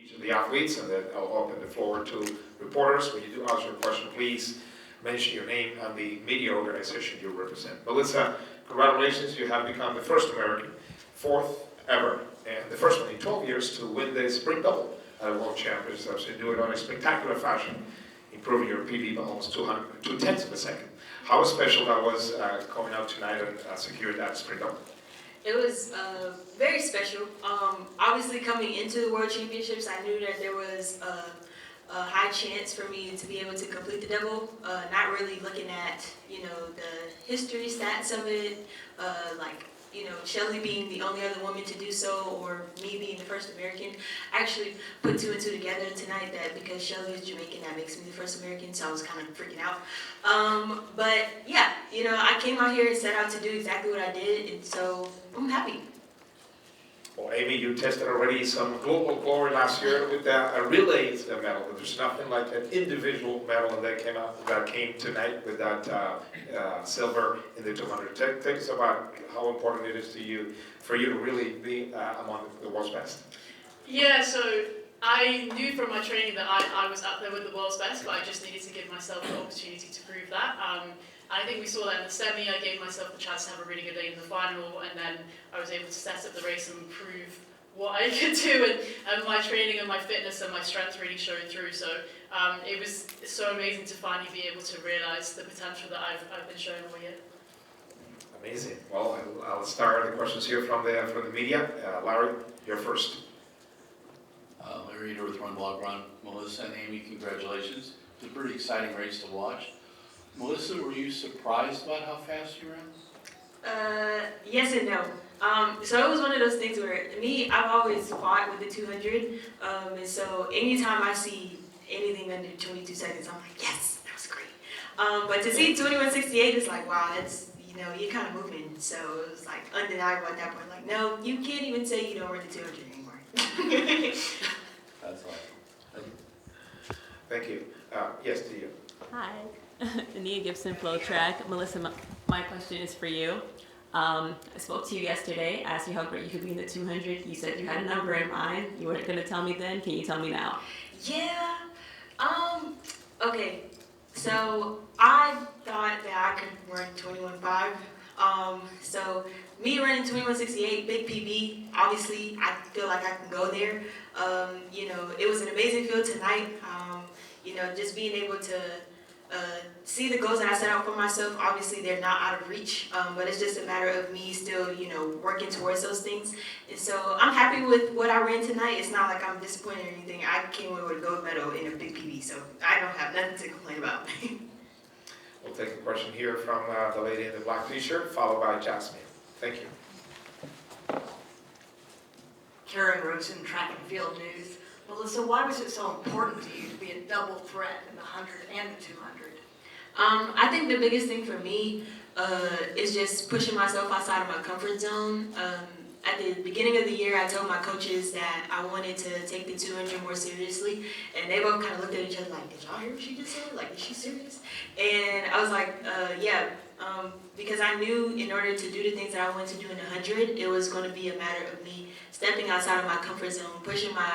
each of the athletes, and then I'll open the floor to reporters. When you do ask your question, please mention your name and the media organization you represent. Melissa, congratulations, you have become the first American, fourth ever, and the first one in 12 years to win the sprint double at a World Championships. You do it on a spectacular fashion, improving your PB by almost 2/10 of a second. How special that was coming out tonight and securing that sprint double? It was very special. Obviously, coming into the World Championships, I knew that there was a high chance for me to be able to complete the double. Not really looking at, the history stats of it, Shelly being the only other woman to do so, or me being the first American. I actually put two and two together tonight that because Shelly is Jamaican, that makes me the first American, so I was kind of freaking out. But yeah, I came out here and set out to do exactly what I did, and so I'm happy. Well, Amy, you tested already some global glory last year with a relay medal. There's nothing like an individual medal that came tonight with that silver in the 200. Tell us about how important it is to you for you to really be among the world's best. Yeah, so I knew from my training that I was up there with the world's best, but I just needed to give myself the opportunity to prove that. I think we saw that in the semi. I gave myself the chance to have a really good day in the final, and then I was able to set up the race and prove what I could do, and my training and my fitness and my strength really showed through. So it was so amazing to finally be able to realise the potential that I've been showing all year. Amazing. Well, I'll start the questions here from the media. Larry, you're first. Larry with Run Blog Run. Melissa and Amy, congratulations. It was a pretty exciting race to watch. Melissa, were you surprised about how fast you ran? Yes and no. So it was one of those things where, I've always fought with the 200, and so anytime I see anything under 22 seconds, I'm like, yes, that was great. But to see 21:68, it's like, wow, that's, you're kind of moving. So it was like undeniable at that point. Like, no, you can't even say you don't run the 200 anymore. That's awesome. Thank you. Yes, to you. Hi. Ania Gibson, FloTrack. Melissa, my question is for you. I spoke to you yesterday, asked you how great you could be in the 200. You said you had a number in mind. You weren't going to tell me then. Can you tell me now? Yeah. Okay. So I thought that I could run 21.5. So me running 21:68, big PB, obviously I feel like I can go there. It was an amazing field tonight. Just being able to see the goals that I set out for myself. Obviously, they're not out of reach, but it's just a matter of me still, working towards those things. And so I'm happy with what I ran tonight. It's not like I'm disappointed or anything. I came away with a gold medal in a big PB, so I don't have nothing to complain about. We'll take a question here from the lady in the black t-shirt, followed by Jasmine. Thank you. Karen Rosen, Track and Field News. Melissa, why was it so important to you to be a double threat in the 100 and the 200? I think the biggest thing for me is just pushing myself outside of my comfort zone. At the beginning of the year, I told my coaches that I wanted to take the 200 more seriously, and they both kind of looked at each other like, did y'all hear what she just said? Like, is she serious? And I was like, yeah, because I knew in order to do the things that I wanted to do in the 100, it was going to be a matter of me stepping outside of my comfort zone, pushing my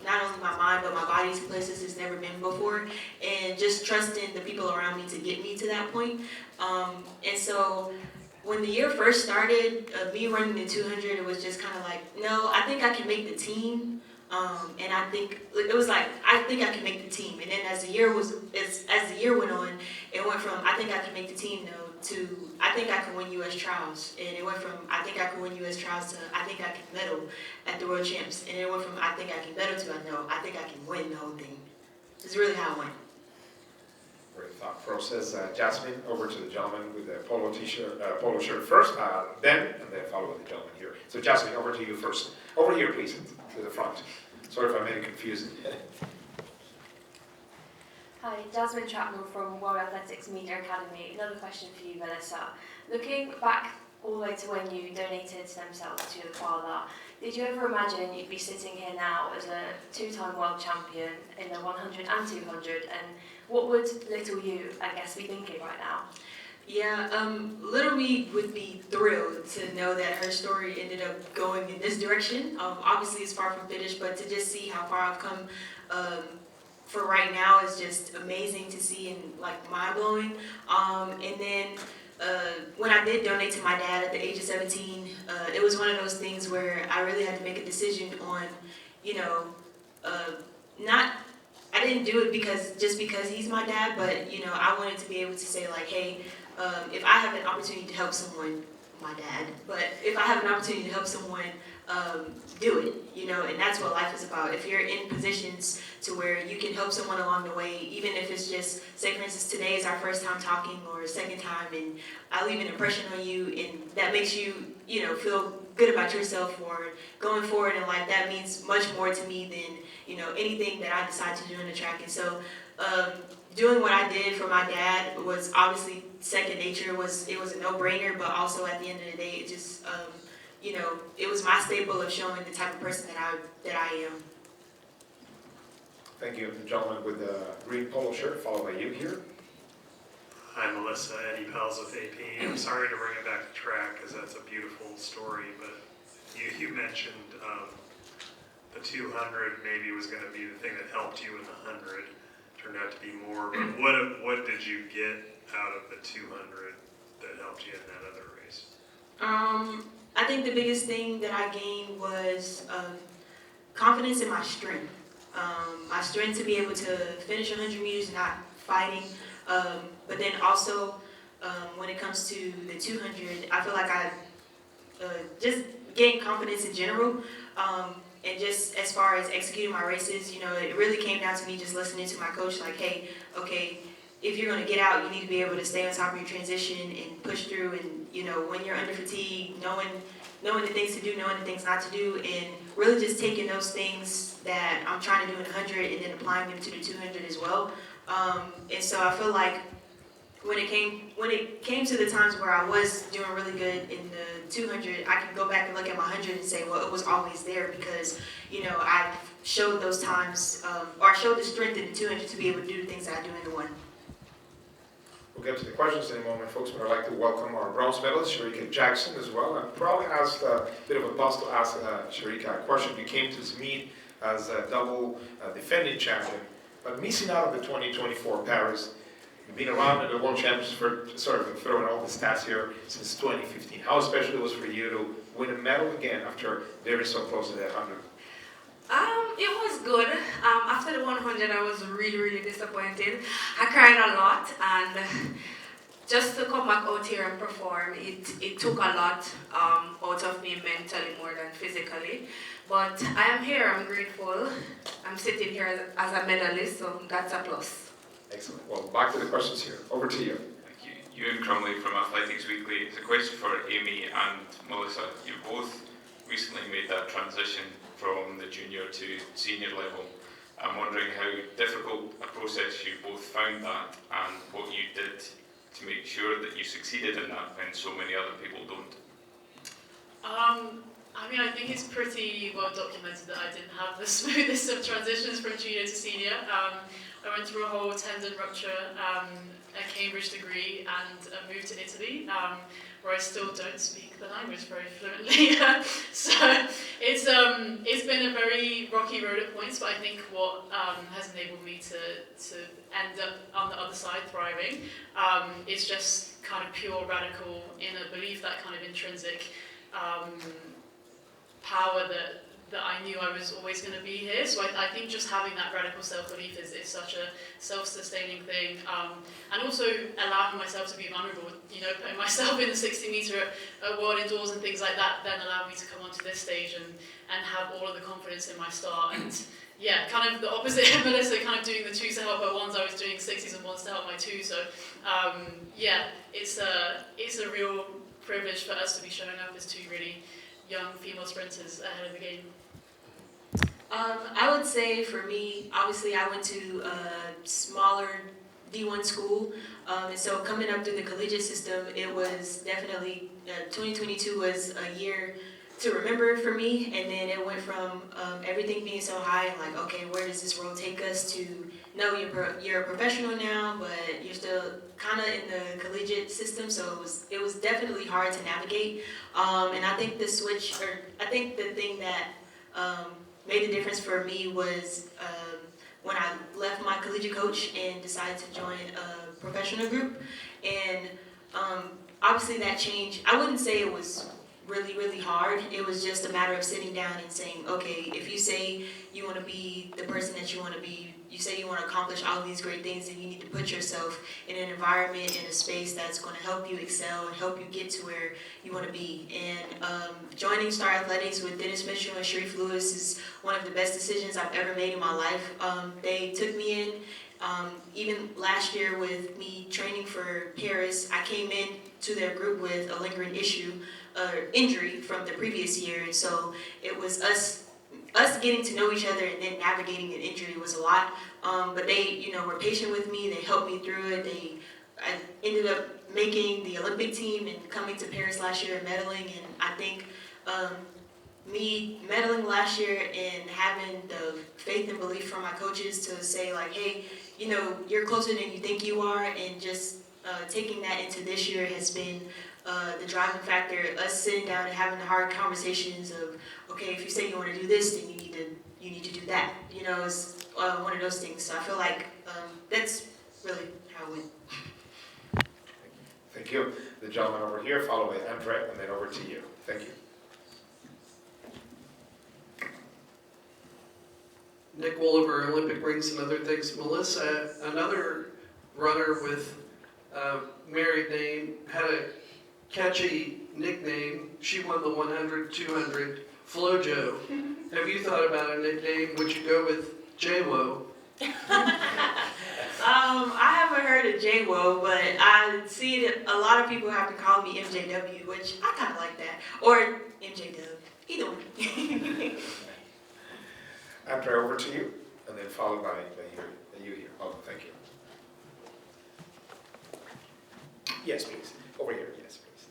not only my mind, but my body to places it's never been before, and just trusting the people around me to get me to that point. And so when the year first started, me running the 200, it was just kind of like, no, I think I can make the team. And I think it was like, I think I can make the team. And then as the year went on, it went from I think I can make the team to I think I can win U.S. trials. And it went from I think I can win U.S. trials to I think I can medal at the World Champs. And it went from I think I can medal to I think I can win the whole thing. It's really how it went. Great thought process. Jasmine, over to the gentleman with the polo shirt first, Ben, and then follow with the gentleman here. So Jasmine, over to you first. Over here, please, to the front. Sorry if I made it confusing. Hi, Jasmine Chapman from World Athletics Media Academy. Another question for you, Melissa. Looking back all the way to when you donated stem cells to your father, did you ever imagine you'd be sitting here now as a two-time world champion in the 100 and 200? And what would little you, I guess, be thinking right now? Yeah, little me would be thrilled to know that her story ended up going in this direction. Obviously, it's far from finished, but to just see how far I've come for right now is just amazing to see and like mind blowing. And then when I did donate to my dad at the age of 17, it was one of those things where I really had to make a decision on, you know, not. I didn't do it just because he's my dad, but you know, I wanted to be able to say like, hey, if I have an opportunity to help someone, my dad, but if I have an opportunity to help someone, do it, you know, and that's what life is about. If you're in positions to where you can help someone along the way, even if it's just, say for instance, today is our first time talking or second time, and I leave an impression on you, and that makes you, you know, feel good about yourself or going forward in life, that means much more to me than, you know, anything that I decide to do in the track. And so, doing what I did for my dad was obviously second nature. It was a no-brainer, but also at the end of the day, it just, you know, it was my staple of showing the type of person that I am. Thank you. The gentleman with the green polo shirt, followed by you here. Hi, Melissa. Eddie Pels with AP. I'm sorry to bring it back to track because that's a beautiful story, but you mentioned the 200 maybe was going to be the thing that helped you in the 100. Turned out to be more, but what did you get out of the 200 that helped you in that other race? I think the biggest thing that I gained was confidence in my strength. My strength to be able to finish 100 meters not fighting, but then also when it comes to the 200, I feel like I just gained confidence in general. And just as far as executing my races, you know, it really came down to me just listening to my coach, like, hey, okay, if you're going to get out, you need to be able to stay on top of your transition and push through. And, you know, when you're under fatigue, knowing the things to do, knowing the things not to do, and really just taking those things that I'm trying to do in 100 and then applying them to the 200 as well. And so I feel like when it came to the times where I was doing really good in the 200, I can go back and look at my 100 and say, well, it was always there because, you know, I showed those times, or I showed the strength in the 200 to be able to do the things that I do in the 1. We'll get to the questions in a moment, folks, but I'd like to welcome our bronze medalist, Shericka Jackson, as well. And probably asked a bit of a buzz to ask Shericka a question. You came to this meet as a double defending champion, but missing out on the 2024 Paris. You've been around in the World Championships for, sort of throwing all the stats here, since 2015. How special it was for you to win a medal again after very so close to that 100? It was good. After the 100, I was really, really disappointed. I cried a lot, and just to come back out here and perform, it took a lot out of me mentally more than physically. But I am here, I'm grateful. I'm sitting here as a medalist, so that's a plus. Excellent. Well, back to the questions here. Over to you. Thank you. Ewan Crumley from Athletics Weekly. It's a question for Amy and Melissa. You both recently made that transition from the junior to senior level. I'm wondering how difficult a process you both found that and what you did to make sure that you succeeded in that when so many other people don't. I mean, I think it's pretty well documented that I didn't have the smoothest of transitions from junior to senior. I went through a whole tendon rupture, a Cambridge degree, and a move to Italy, where I still don't speak the language very fluently. So it's been a very rocky road at points, but I think what has enabled me to end up on the other side thriving is just kind of pure radical inner belief, that kind of intrinsic power that I knew I was always going to be here. So I think just having that radical self-belief is such a self-sustaining thing. And also allowing myself to be vulnerable, you know, putting myself in the 60-metre world indoors and things like that then allowed me to come onto this stage and have all of the confidence in my start. And yeah, kind of the opposite of Melissa, kind of doing the 2s to help her 1s, I was doing 60s and 1s to help my 2. So yeah, it's a real privilege for us to be showing up as 2 really young female sprinters ahead of the game. I would say for me, obviously I went to a smaller D1 school, and so coming up through the collegiate system, it was definitely, 2022 was a year to remember for me, and then it went from everything being so high and like, okay, where does this road take us, to no, you're a professional now, but you're still kind of in the collegiate system, so it was definitely hard to navigate. And I think the thing that made the difference for me was when I left my collegiate coach and decided to join a professional group, and obviously that change, I wouldn't say it was really, really hard. It was just a matter of sitting down and saying, okay, if you say you want to be the person that you want to be, you say you want to accomplish all these great things, then you need to put yourself in an environment, in a space that's going to help you excel and help you get to where you want to be. And joining Star Athletics with Dennis Mitchell and Sharif Lewis is one of the best decisions I've ever made in my life. They took me in. Even last year with me training for Paris, I came in to their group with a lingering injury from the previous year, and so it was us getting to know each other, and then navigating an injury was a lot. But they, were patient with me. They helped me through it. I ended up making the Olympic team and coming to Paris last year and medaling. And I think me medaling last year and having the faith and belief from my coaches to say like, hey, you're closer than you think you are, and just taking that into this year has been the driving factor. Us sitting down and having the hard conversations of, okay, if you say you want to do this, then you need to do that. It's one of those things. So I feel like that's really how it went. Thank you. The gentleman over here, followed by Andre, and then over to you. Thank you. Nick Wolliver, Olympic rings and other things. Melissa, another runner with a married name, had a catchy nickname. She won the 100, 200, FloJo. Have you thought about a nickname? Would you go with JWO? I haven't heard of JWO, but I see that a lot of people have been calling me MJW, which I kind of like that. Or MJW, either one. Andre, over to you, and then followed by you here. Oh, thank you. Yes, please. Over here, yes, please.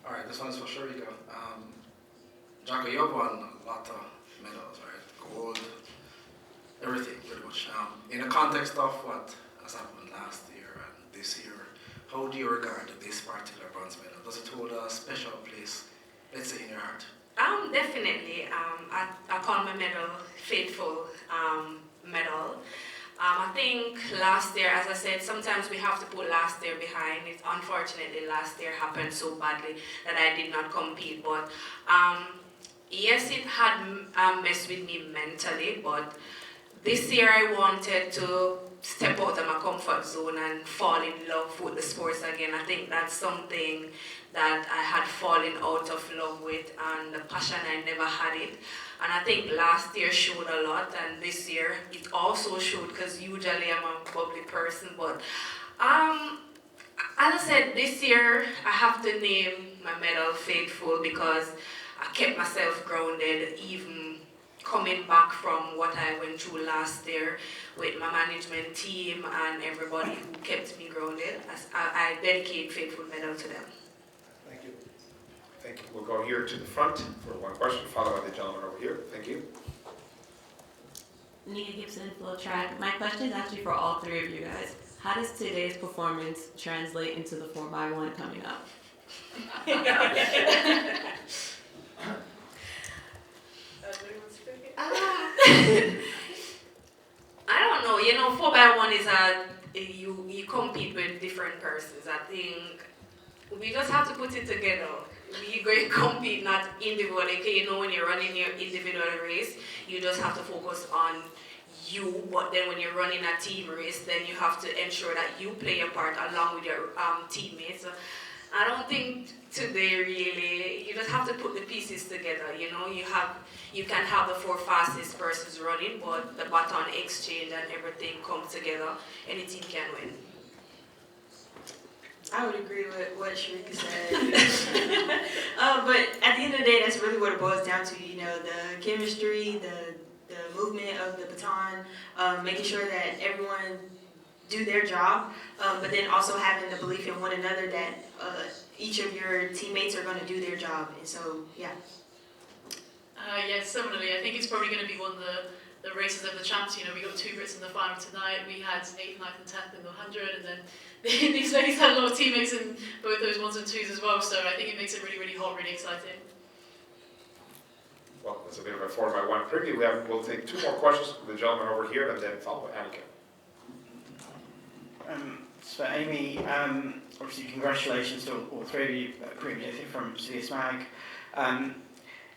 All right, this one is for Shericka. Jacko, you've won a lot of medals, right? Gold, everything, pretty much. In the context of what has happened last year and this year, how do you regard this particular bronze medal? Does it hold a special place, let's say, in your heart? Definitely. I call my medal Faithful medal. I think last year, as I said, sometimes we have to put last year behind. Unfortunately, last year happened so badly that I did not compete. But yes, it had messed with me mentally. But this year I wanted to step out of my comfort zone and fall in love with the sports again. I think that's something that I had fallen out of love with, and the passion, I never had it. And I think last year showed a lot, and this year it also showed, because usually I'm a bubbly person. But as I said, this year I have to name my medal Faithful, because I kept myself grounded, even coming back from what I went through last year with my management team and everybody who kept me grounded. I dedicate Faithful medal to them. Thank you. Thank you. We'll go here to the front for one question, followed by the gentleman over here. Thank you. Nia Gibson, FloTrack. My question is actually for all three of you guys. How does today's performance translate into the 4x1 coming up? I don't know. 4x1 is you compete with different persons. I think we just have to put it together. We go compete not individually. Okay, when you're running your individual race, you just have to focus on you. But then when you're running a team race, then you have to ensure that you play your part along with your teammates. So I don't think today really, you just have to put the pieces together. You can have the 4 fastest persons running, but the baton exchange and everything comes together. Any team can win. I would agree with what Shericka said. But at the end of the day, that's really what it boils down to. The chemistry, the movement of the baton, making sure that everyone do their job, but then also having the belief in one another that each of your teammates are going to do their job. And so, yeah. Yeah, similarly, I think it's probably going to be one of the races of the champs. You know, we got 2 Brits in the final tonight. We had 8th, 9th and 10th in the 100, and then these ladies had a lot of teammates in both those 1s and 2s as well. So I think it makes it really, really hot, really exciting. Well, it's a bit of a 4x1 preview. We'll take 2 more questions from the gentleman over here, and then follow Annika. So Amy, obviously congratulations to all 3 of you, previously from CS Mag.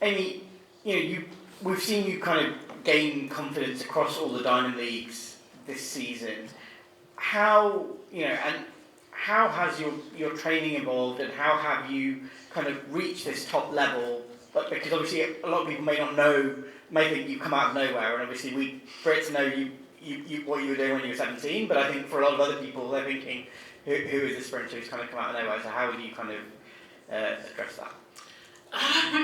Amy, we've seen you kind of gain confidence across all the Diamond Leagues this season. How has your training evolved, and how have you kind of reached this top level? But because obviously a lot of people may not know, may think you come out of nowhere, and obviously we Brits know you what you were doing when you were 17, but I think for a lot of other people they're thinking, who is this sprinter who's kind of come out of nowhere? So how would you kind of address that?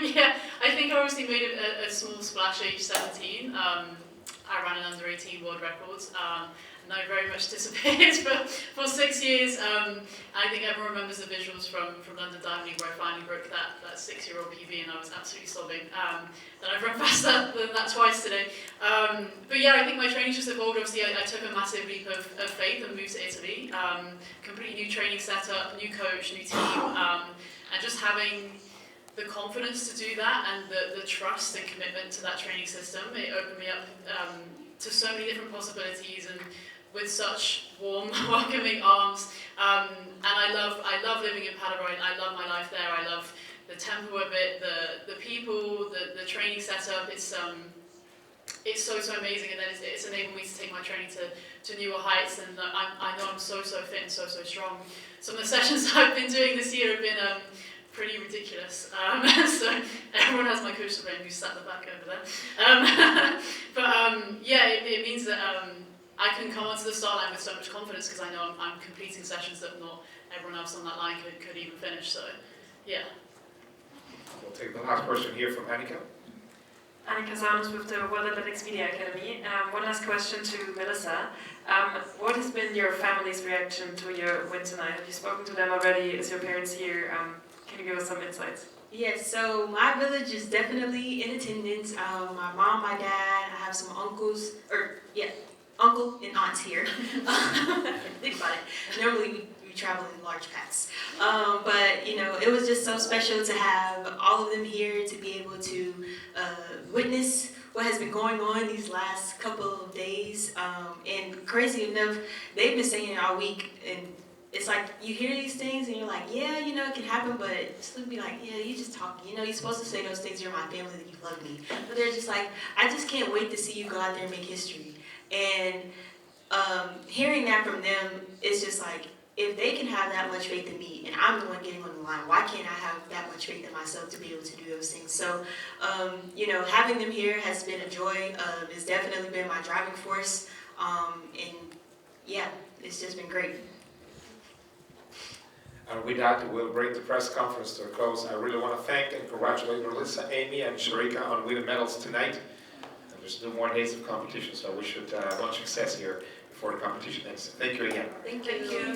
Yeah, I think I obviously made a small splash age 17. I ran an under 18 world records. And I very much disappeared for 6 years. I think everyone remembers the visuals from London Diamond League where I finally broke that 6-year-old PB, and I was absolutely sobbing. Then I've run faster than that twice today. But yeah, I think my training's just evolved. Obviously, I took a massive leap of faith and moved to Italy. Completely new training setup, new coach, new team, and just having the confidence to do that and the trust and commitment to that training system. It opened me up to so many different possibilities, and with such warm, welcoming arms. And I love living in Paderborn. I love my life there. I love the tempo of it, the people, the training setup. It's so amazing, and then it's enabled me to take my training to newer heights. And I know I'm so fit and so strong. Some of the sessions I've been doing this year have been pretty ridiculous. So everyone has my coach to blame, who's sat in the back over there. But yeah, it means that I can come onto the start line with so much confidence because I know I'm completing sessions that not everyone else on that line could even finish. So yeah. We'll take the last question here from Annika. Annika Zanus with the World Athletics Media Academy. One last question to Melissa. What has been your family's reaction to your win tonight? Have you spoken to them already? Is your parents here? Can you give us some insights? Yes, so my village is definitely in attendance. My mom, my dad, I have some uncles, uncle and aunts here. Think about it. Normally we travel in large packs. But, it was just so special to have all of them here to be able to witness what has been going on these last couple of days. And crazy enough, they've been saying it all week, and it's like you hear these things and you're like, yeah, it can happen, but it's be like, yeah, you just talking. You're supposed to say those things, you're my family, that you love me. But they're just like, I just can't wait to see you go out there and make history. And hearing that from them is just like, if they can have that much faith in me and I'm the one getting on the line, why can't I have that much faith in myself to be able to do those things? So, having them here has been a joy. It's definitely been my driving force. And yeah, it's just been great. And with that, we'll bring the press conference to a close. I really want to thank and congratulate Melissa, Amy, and Shericka on winning medals tonight. And there's 2 more days of competition, so we should have much success here before the competition ends. Thank you again. Thank you.